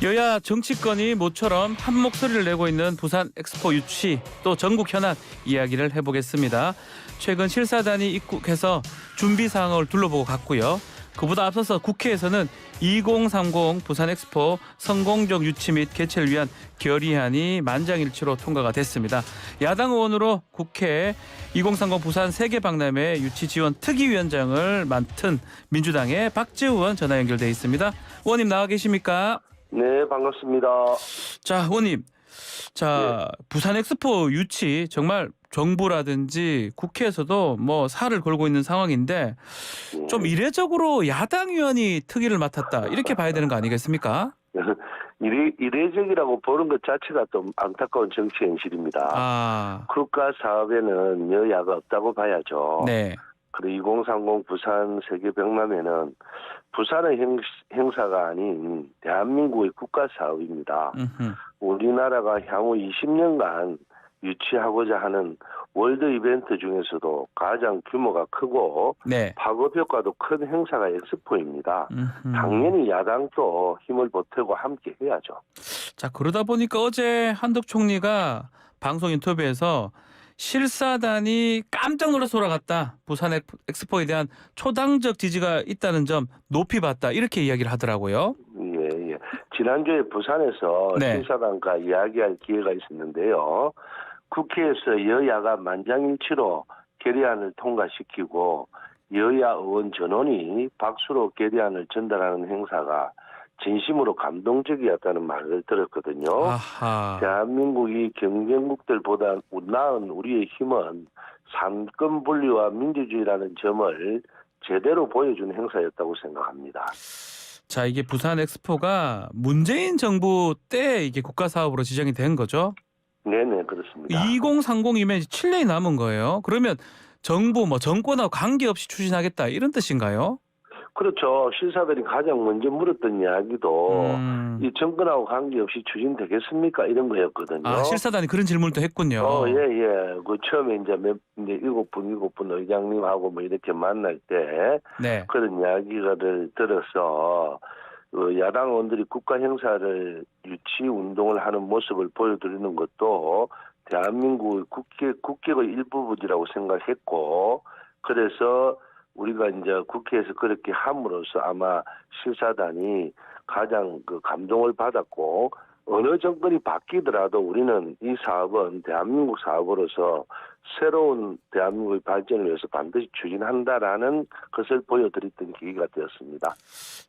여야 정치권이 모처럼 한 목소리를 내고 있는 부산 엑스포 유치 또 전국 현안 이야기를 해보겠습니다. 최근 실사단이 입국해서 준비 사항을 둘러보고 갔고요. 그보다 앞서서 국회에서는 2030 부산 엑스포 성공적 유치 및 개최를 위한 결의안이 만장일치로 통과가 됐습니다. 야당 의원으로 국회 2030 부산 세계박람회 유치 지원 특위위원장을 맡은 민주당의 박재우 의원 전화 연결돼 있습니다. 의원님 나와 계십니까? 네, 반갑습니다. 자, 의원님. 자, 네. 부산 엑스포 유치 정말 정부라든지 국회에서도 뭐 살을 걸고 있는 상황인데 좀 이례적으로 야당 의원이 특위를 맡았다. 이렇게 봐야 되는 거 아니겠습니까? 이례적이라고 보는 것 자체가 좀 안타까운 정치 현실입니다. 아, 국가 사업에는 여야가 없다고 봐야죠. 네. 그리고 2030 부산 세계박람회는 부산의 행사가 아닌 대한민국의 국가 사업입니다. 음흠. 우리나라가 향후 20년간 유치하고자 하는 월드 이벤트 중에서도 가장 규모가 크고 네. 파급 효과도 큰 행사가 엑스포입니다. 음흠. 당연히 야당도 힘을 보태고 함께 해야죠. 자, 그러다 보니까 어제 한덕 총리가 방송 인터뷰에서 실사단이 깜짝 놀라서 돌아갔다. 부산 엑스포에 대한 초당적 지지가 있다는 점 높이 봤다. 이렇게 이야기를 하더라고요. 예. 지난주에 부산에서 네. 실사단과 이야기할 기회가 있었는데요. 국회에서 여야가 만장일치로 결의안을 통과시키고 여야 의원 전원이 박수로 결의안을 전달하는 행사가 진심으로 감동적이었다는 말을 들었거든요. 아하. 대한민국이 경쟁국들보다 나은 우리의 힘은 삼권 분리와 민주주의라는 점을 제대로 보여준 행사였다고 생각합니다. 자, 이게 부산 엑스포가 문재인 정부 때 이게 국가 사업으로 지정이 된 거죠? 네네, 그렇습니다. 2030이면 7년이 남은 거예요. 그러면 정부 정권하고 관계없이 추진하겠다 이런 뜻인가요? 그렇죠. 실사들이 가장 먼저 물었던 이야기도 이 정권하고 관계없이 추진되겠습니까? 이런 거였거든요. 아, 실사단이 그런 질문을 또 했군요. 예. 그 처음에 이제 일곱 분 의장님하고 뭐 이렇게 만날 때 네. 그런 이야기를 들어서 야당 의원들이 국가 행사를 유치 운동을 하는 모습을 보여드리는 것도 대한민국의 국격의 일부분이라고 생각했고, 그래서 우리가 이제 국회에서 그렇게 함으로써 아마 실사단이 가장 감동을 받았고, 어느 정권이 바뀌더라도 우리는 이 사업은 대한민국 사업으로서 새로운 대한민국의 발전을 위해서 반드시 추진한다라는 것을 보여드렸던 계기가 되었습니다.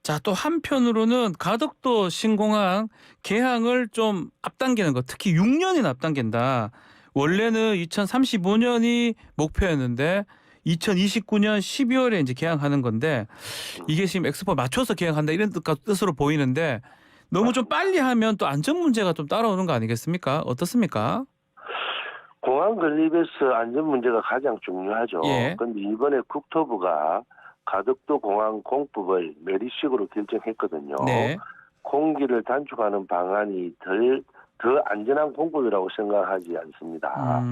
자, 또 한편으로는 가덕도 신공항 개항을 좀 앞당기는 것, 특히 6년이나 앞당긴다. 원래는 2035년이 목표였는데 2029년 12월에 이제 개항하는 건데 이게 지금 엑스포 맞춰서 개항한다 이런 뜻으로 보이는데 너무 좀 빨리 하면 또 안전 문제가 좀 따라오는 거 아니겠습니까? 어떻습니까? 공항 건립에서 안전 문제가 가장 중요하죠. 예. 그런데 이번에 국토부가 가덕도 공항 공법을 메리식으로 결정했거든요. 네. 공기를 단축하는 방안이 더 안전한 공법이라고 생각하지 않습니다.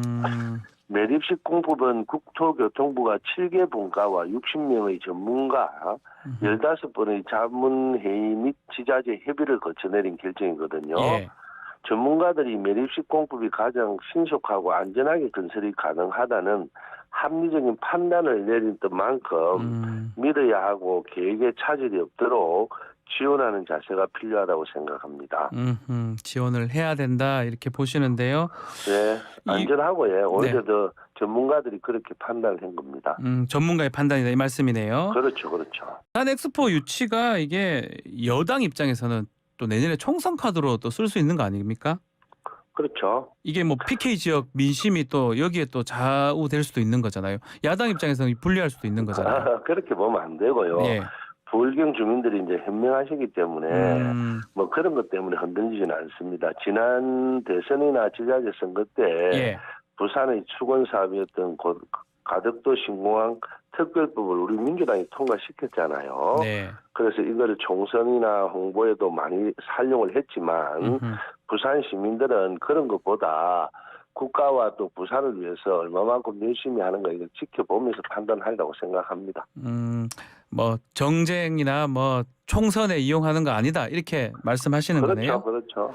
매립식 공법은 국토교통부가 7개 분과와 60명의 전문가 15번의 자문회의 및 지자체 협의를 거쳐 내린 결정이거든요. 예. 전문가들이 매립식 공법이 가장 신속하고 안전하게 건설이 가능하다는 합리적인 판단을 내린 것만큼 믿어야 하고 계획에 차질이 없도록 지원하는 자세가 필요하다고 생각합니다. 지원을 해야 된다 이렇게 보시는데요. 네, 안전하고요. 오히려 네. 더 전문가들이 그렇게 판단을 한 겁니다. 전문가의 판단이다 이 말씀이네요. 그렇죠. 부산 엑스포 유치가 이게 여당 입장에서는 또 내년에 총선 카드로 또 쓸 수 있는 거 아닙니까? 그렇죠. 이게 뭐 PK 지역 민심이 또 여기에 또 좌우될 수도 있는 거잖아요. 야당 입장에서는 불리할 수도 있는 거잖아요. 그렇게 보면 안 되고요. 예. 부울경 주민들이 이제 현명하시기 때문에 뭐 그런 것 때문에 흔들리지는 않습니다. 지난 대선이나 지자체 선거 때 예. 부산의 수건 사업이었던 가덕도 신공항 특별법을 우리 민주당이 통과시켰잖아요. 네. 그래서 이거를 총선이나 홍보에도 많이 활용을 했지만 부산 시민들은 그런 것보다 국가와 또 부산을 위해서 얼마만큼 열심히 하는가 이걸 지켜보면서 판단하리라고 생각합니다. 뭐 정쟁이나 뭐 총선에 이용하는 거 아니다 이렇게 말씀하시는 거네요. 그렇죠.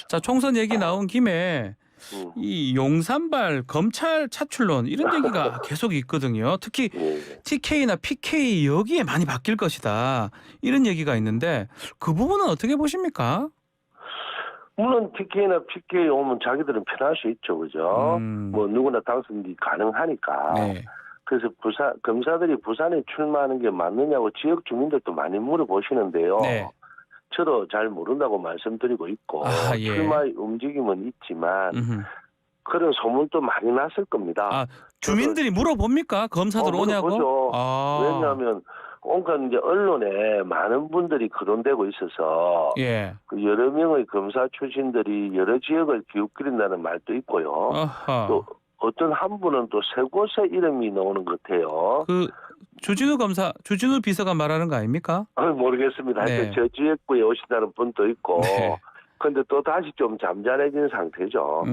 자, 총선 얘기 나온 김에 이 용산발 검찰 차출론 이런 얘기가 계속 있거든요. 특히 예. TK나 PK 여기에 많이 바뀔 것이다 이런 얘기가 있는데 그 부분은 어떻게 보십니까? 물론 TK나 PK 오면 자기들은 편할 수 있죠, 그죠? 뭐 누구나 당선이 가능하니까. 네. 그래서 검사들이 부산에 출마하는 게 맞느냐고 지역 주민들도 많이 물어보시는데요. 네. 저도 잘 모른다고 말씀드리고 있고 예. 출마의 움직임은 있지만 음흠. 그런 소문도 많이 났을 겁니다. 아, 주민들이 물어봅니까? 검사들 오냐고? 물어보죠. 아. 왜냐하면 온갖 이제 언론에 많은 분들이 거론되고 있어서 예. 그 여러 명의 검사 출신들이 여러 지역을 기웃거린다는 말도 있고요. 아하. 또 어떤 한 분은 또 세 곳의 이름이 나오는 것 같아요. 그 주진우 비서가 말하는 거 아닙니까? 모르겠습니다. 네. 하여튼 저 지역구에 오신다는 분도 있고 네. 근데 또 다시 좀 잠잠해진 상태죠.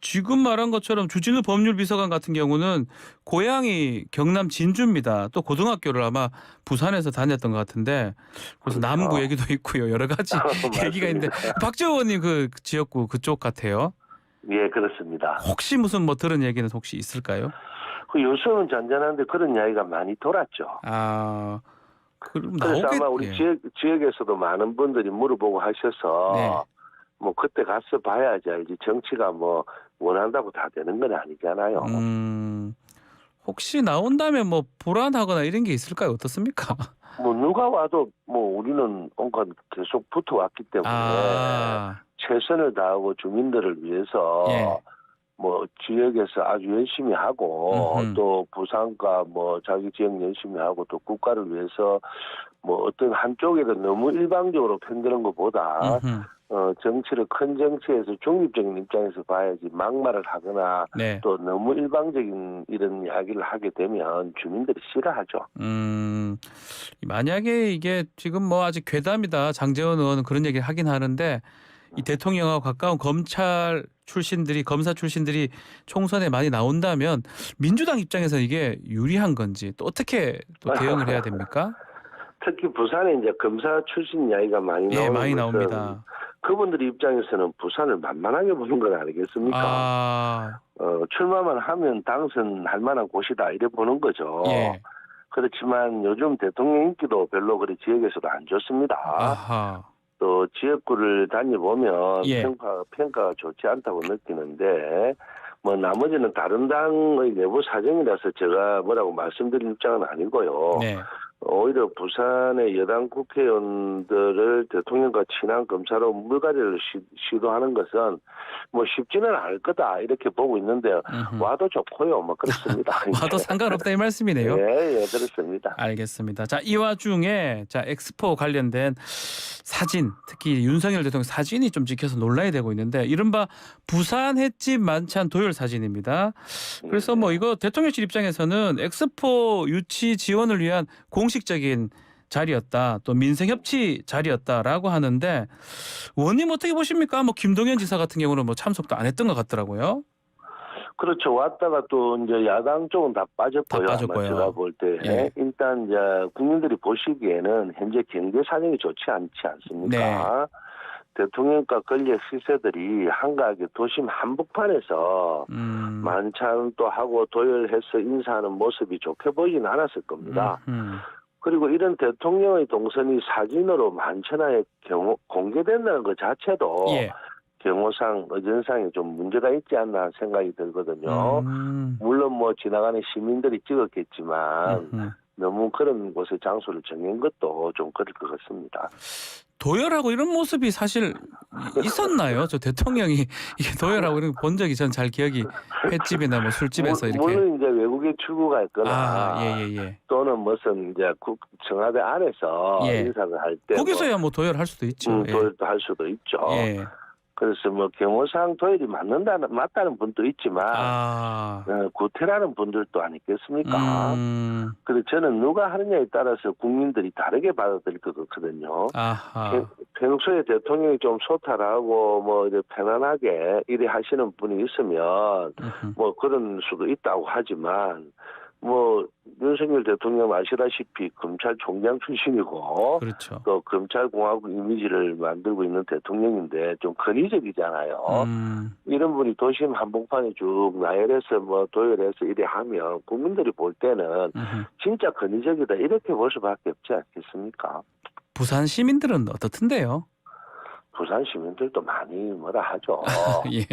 지금 말한 것처럼 주진우 법률비서관 같은 경우는 고향이 경남 진주입니다. 또 고등학교를 아마 부산에서 다녔던 것 같은데 그래서 그렇죠. 남구 얘기도 있고요. 여러 가지 얘기가 있는데 박지원 의원님 그 지역구 그쪽 같아요. 예, 그렇습니다. 혹시 무슨 뭐 들은 얘기는 혹시 있을까요? 그 요즘은 잔잔한데 그런 이야기가 많이 돌았죠. 아, 그럼 그래서 나오겠... 아마 우리 예. 지역에서도 많은 분들이 물어보고 하셔서 네. 뭐 그때 가서 봐야지 알지 정치가 뭐 원한다고 다 되는 건 아니잖아요. 혹시 나온다면 뭐 불안하거나 이런 게 있을까요? 어떻습니까? 뭐 누가 와도 뭐 우리는 온갖 계속 붙어왔기 때문에 최선을 다하고 주민들을 위해서 예. 뭐 지역에서 아주 열심히 하고 또 부산과 뭐 자기 지역 열심히 하고 또 국가를 위해서 뭐 어떤 한쪽에도 너무 일방적으로 편드는 것보다 정치를 큰 정치에서 중립적인 입장에서 봐야지 막말을 하거나 네. 또 너무 일방적인 이런 이야기를 하게 되면 주민들이 싫어하죠. 만약에 이게 지금 뭐 아직 괴담이다. 장제원 의원은 그런 얘기를 하긴 하는데 이 대통령하고 가까운 검사 출신들이 총선에 많이 나온다면 민주당 입장에서 이게 유리한 건지 또 어떻게 또 대응을 해야 됩니까? 특히 부산에 이제 검사 출신 이야기가 많이 나오는 많이 것은 나옵니다. 그분들 입장에서는 부산을 만만하게 보는 건 아니겠습니까? 출마만 하면 당선할 만한 곳이다 이래 보는 거죠. 예. 그렇지만 요즘 대통령 인기도 별로 그리 지역에서도 안 좋습니다. 아하. 또 지역구를 다녀보면 예. 평가가 좋지 않다고 느끼는데 뭐 나머지는 다른 당의 내부 사정이라서 제가 뭐라고 말씀드릴 입장은 아니고요. 네. 오히려 부산의 여당 국회의원들을 대통령과 친한 검사로 물갈이를 시도하는 것은 뭐 쉽지는 않을 거다 이렇게 보고 있는데 와도 좋고요. 뭐 그렇습니다. 와도 상관없다 이 말씀이네요. 예, 그렇습니다. 알겠습니다. 자, 이 와중에 엑스포 관련된 사진, 특히 윤석열 대통령 사진이 좀 찍혀서 논란이 되고 있는데 이른바 부산 횟집 만찬 도열 사진입니다. 그래서 뭐 이거 대통령실 입장에서는 엑스포 유치 지원을 위한 공식적인 자리였다. 또 민생협치 자리였다라고 하는데 의원님 어떻게 보십니까? 뭐 김동연 지사 같은 경우는 뭐 참석도 안 했던 것 같더라고요. 그렇죠. 왔다가 또 이제 야당 쪽은 다 빠졌고요. 제가 볼 때 예. 일단 이제 국민들이 보시기에는 현재 경제 사정이 좋지 않지 않습니까? 네. 대통령과 권력 시세들이 한가하게 도심 한복판에서 만찬도 하고 도열해서 인사하는 모습이 좋게 보이진 않았을 겁니다. 그리고 이런 대통령의 동선이 사진으로 만천하에 공개된다는 것 자체도 예. 경호상, 의전상에 좀 문제가 있지 않나 생각이 들거든요. 물론 뭐 지나가는 시민들이 찍었겠지만 너무 그런 곳에 장소를 정한 것도 좀 그럴 것 같습니다. 도열하고 이런 모습이 사실 있었나요? 저 대통령이 이게 도열하고 이런 거 본 적이 전 잘 기억이 횟집이나 뭐 술집에서 이렇게. 물론 이제 외국에 출국가 있거나 또는 무슨 이제 청와대 안에서 인사를 할 때 거기서야 뭐 도열할 수도 있죠. 도열도 할 수도 있죠. 예. 그래서 뭐 경호상 도열이 맞다는 분도 있지만 구태라는 분들도 아니겠습니까? 그래서 저는 누가 하느냐에 따라서 국민들이 다르게 받아들일 것 같거든요. 평소에 대통령이 좀 소탈하고 뭐 이제 편안하게 이래 하시는 분이 있으면 뭐 그런 수도 있다고 하지만 뭐 윤석열 대통령 아시다시피 검찰총장 출신이고 그렇죠. 또 검찰공화국 이미지를 만들고 있는 대통령인데 좀 권위적이잖아요. 이런 분이 도심 한복판에 쭉 나열해서 뭐 도열해서 이래 하면 국민들이 볼 때는 진짜 권위적이다 이렇게 볼 수밖에 없지 않겠습니까? 부산 시민들은 어떻던데요? 부산 시민들도 많이 뭐라 하죠. 예.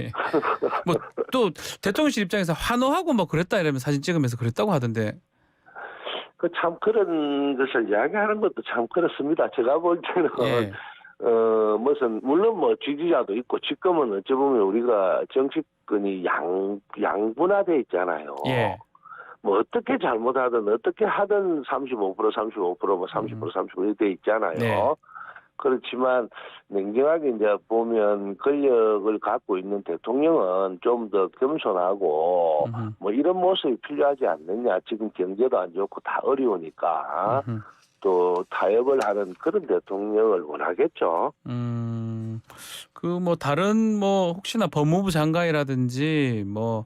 뭐 또 대통령실 입장에서 환호하고 뭐 그랬다 이러면 사진 찍으면서 그랬다고 하던데. 그 참 그런 것을 이야기하는 것도 참 그렇습니다. 제가 볼 때는 예. 무슨 물론 뭐 지지자도 있고 지금은 어찌 보면 우리가 정치권이 양분화돼 있잖아요. 예. 뭐 어떻게 잘못하든 어떻게 하든 35% 뭐 30% 30% 돼 있잖아요. 네. 그렇지만 냉정하게 이제 보면 권력을 갖고 있는 대통령은 좀 더 겸손하고 뭐 이런 모습이 필요하지 않느냐. 지금 경제도 안 좋고 다 어려우니까 또 타협을 하는 그런 대통령을 원하겠죠. 그 뭐 다른 뭐 혹시나 법무부 장관이라든지 뭐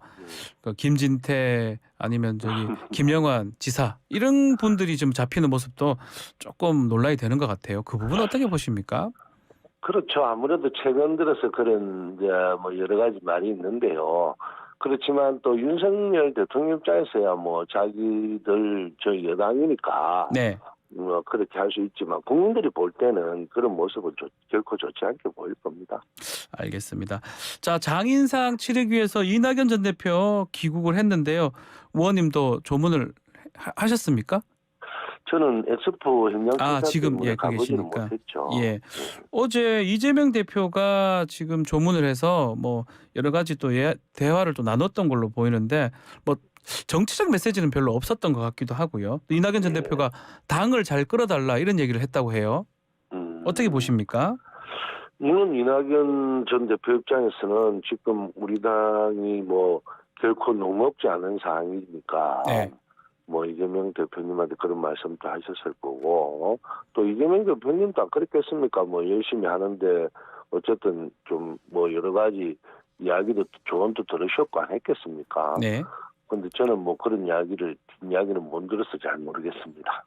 그 김진태 아니면 저기 김영환 지사 이런 분들이 좀 잡히는 모습도 조금 논란이 되는 것 같아요. 그 부분 어떻게 보십니까? 그렇죠. 아무래도 최근 들어서 그런 이제 뭐 여러 가지 말이 있는데요. 그렇지만 또 윤석열 대통령 입장에서야 뭐 자기들 저 여당이니까 네. 뭐 그렇게 할 수 있지만 국민들이 볼 때는 그런 모습은 결코 좋지 않게 보일 겁니다. 알겠습니다. 자, 장인상 치르기 위해서 이낙연 전 대표 귀국을 했는데요. 의원님도 조문을 하셨습니까? 저는 엑스포 현장 지금 때문에 예, 거기 가보지는 계시니까. 못했죠. 예. 어제 이재명 대표가 지금 조문을 해서 뭐 여러 가지 또 대화를 또 나눴던 걸로 보이는데 뭐 정치적 메시지는 별로 없었던 것 같기도 하고요. 또 이낙연 전 대표가 당을 잘 끌어달라 이런 얘기를 했다고 해요. 어떻게 보십니까? 물론 이낙연 전 대표 입장에서는 지금 우리 당이 뭐 결코 녹록지 않은 상황이니까 네. 뭐 이재명 대표님한테 그런 말씀도 하셨을 거고 또 이재명 대표님도 안 그랬겠습니까? 뭐 열심히 하는데 어쨌든 좀 뭐 여러 가지 이야기도 조언도 들으셨고 안 했겠습니까? 네. 근데 저는 뭐 그런 뒷이야기는 못 들어서 잘 모르겠습니다.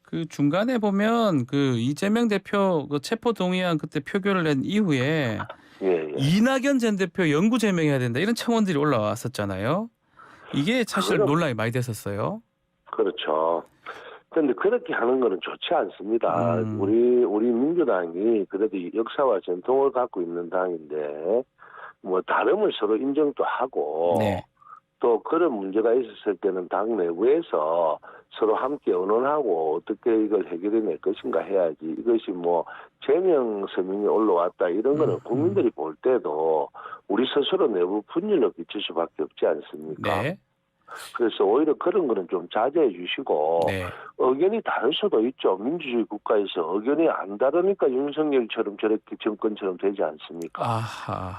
그 중간에 보면 그 이재명 대표 그 체포 동의안 그때 표결을 낸 이후에 예. 이낙연 전 대표 영구 제명해야 된다 이런 청원들이 올라왔었잖아요. 이게 사실 논란이 많이 됐었어요. 그렇죠. 그런데 그렇게 하는 거는 좋지 않습니다. 우리 민주당이 그래도 역사와 전통을 갖고 있는 당인데 뭐 다름을 서로 인정도 하고 네. 또 그런 문제가 있었을 때는 당 내부에서 서로 함께 의논하고 어떻게 이걸 해결해낼 것인가 해야지 이것이 뭐 제명 서명이 올라왔다 이런 거는 국민들이 볼 때도 우리 스스로 내부 분열로 끼칠 수밖에 없지 않습니까? 네. 그래서 오히려 그런 거는 좀 자제해 주시고 네. 의견이 다를 수도 있죠. 민주주의 국가에서 의견이 안 다르니까 윤석열처럼 저렇게 정권처럼 되지 않습니까? 아하.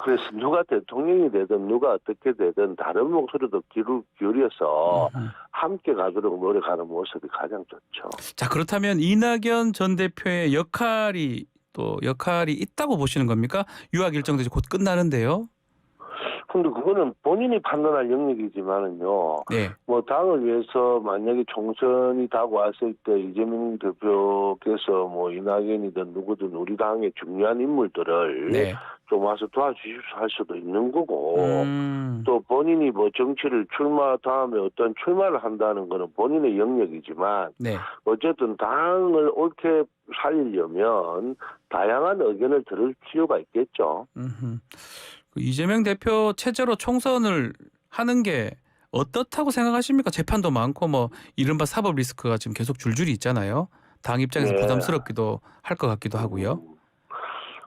그래서 누가 대통령이 되든 누가 어떻게 되든 다른 목소리도 기울여서 함께 가도록 노력하는 모습이 가장 좋죠. 자, 그렇다면 이낙연 전 대표의 역할이 있다고 보시는 겁니까? 유학 일정도 이제 곧 끝나는데요. 근데 그거는 본인이 판단할 영역이지만은요. 네. 뭐 당을 위해서 만약에 총선이 다가왔을 때 이재명 대표께서 뭐 이낙연이든 누구든 우리 당의 중요한 인물들을 네. 좀 와서 도와주십시오 할 수도 있는 거고 또 본인이 뭐 정치를 다음에 어떤 출마를 한다는 거는 본인의 영역이지만 네. 어쨌든 당을 옳게 살리려면 다양한 의견을 들을 필요가 있겠죠. 이재명 대표 체제로 총선을 하는 게 어떻다고 생각하십니까? 재판도 많고 뭐 이른바 사법 리스크가 지금 계속 줄줄이 있잖아요. 당 입장에서 네. 부담스럽기도 할 것 같기도 하고요.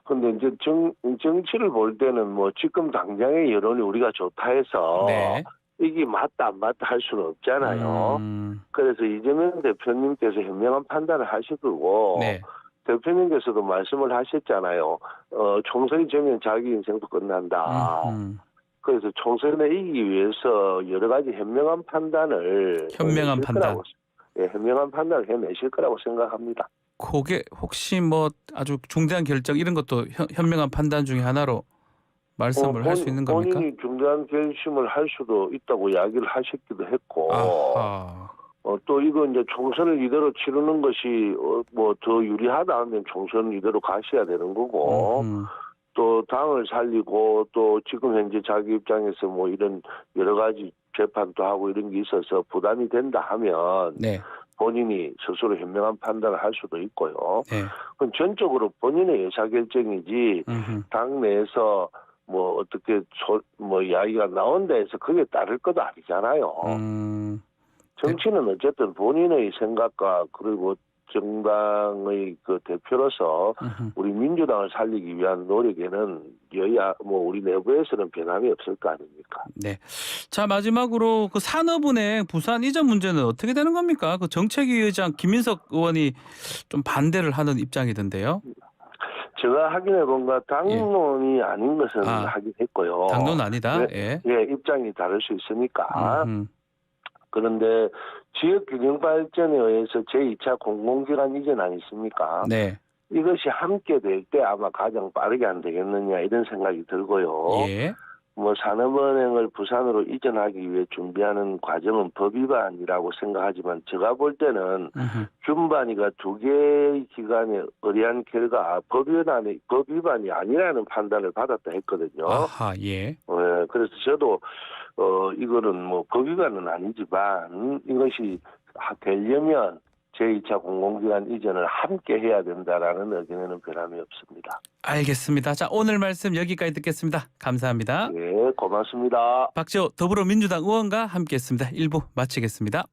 근데 이제 정치를 볼 때는 뭐 지금 당장의 여론이 우리가 좋다 해서 네. 이게 맞다 안 맞다 할 수는 없잖아요. 그래서 이재명 대표님께서 현명한 판단을 하실 거고 네. 대표님께서도 말씀을 하셨잖아요. 총선이 되면 자기 인생도 끝난다. 그래서 총선에 이기기 위해서 여러 가지 현명한 판단을 현명한 판단을 해내실 거라고 생각합니다. 그게 혹시 뭐 아주 중대한 결정 이런 것도 현명한 판단 중에 하나로 말씀을 할 수 있는 겁니까? 본인이 중대한 결심을 할 수도 있다고 이야기를 하셨기도 했고, 아하. 또 이거 이제 총선을 이대로 치르는 것이 뭐 더 유리하다 하면 총선을 이대로 가셔야 되는 거고, 또 당을 살리고 또 지금 현재 자기 입장에서 뭐 이런 여러 가지 재판도 하고 이런 게 있어서 부담이 된다 하면 네. 본인이 스스로 현명한 판단을 할 수도 있고요. 네. 그건 전적으로 본인의 의사결정이지 당내에서 뭐 어떻게 뭐 이야기가 나온다 해서 그게 따를 것도 아니잖아요. 정치는 어쨌든 본인의 생각과 그리고 정당의 그 대표로서 우리 민주당을 살리기 위한 노력에는 여야 뭐 우리 내부에서는 변함이 없을 거 아닙니까? 네. 자, 마지막으로 그 산업은행 부산 이전 문제는 어떻게 되는 겁니까? 그 정책위 의장 김민석 의원이 좀 반대를 하는 입장이던데요. 제가 확인해 본 것 당론이 아닌 것은 확인했고요. 당론 아니다. 예, 입장이 다를 수 있으니까. 그런데 지역균형발전에 의해서 제2차 공공기관 이전 아니십니까? 네. 이것이 함께 될 때 아마 가장 빠르게 안 되겠느냐 이런 생각이 들고요. 예. 뭐 산업은행을 부산으로 이전하기 위해 준비하는 과정은 법 위반이라고 생각하지만 제가 볼 때는 준반이가 두 개의 기관에 의뢰한 결과 법 위반이 아니라는 판단을 받았다 했거든요. 아하, 예. 그래서 저도 이거는 뭐 법 위반은 아니지만 이것이 되려면 제2차 공공기관 이전을 함께 해야 된다라는 의견에는 변함이 없습니다. 알겠습니다. 자, 오늘 말씀 여기까지 듣겠습니다. 감사합니다. 네, 고맙습니다. 박지호 더불어민주당 의원과 함께했습니다. 1부 마치겠습니다.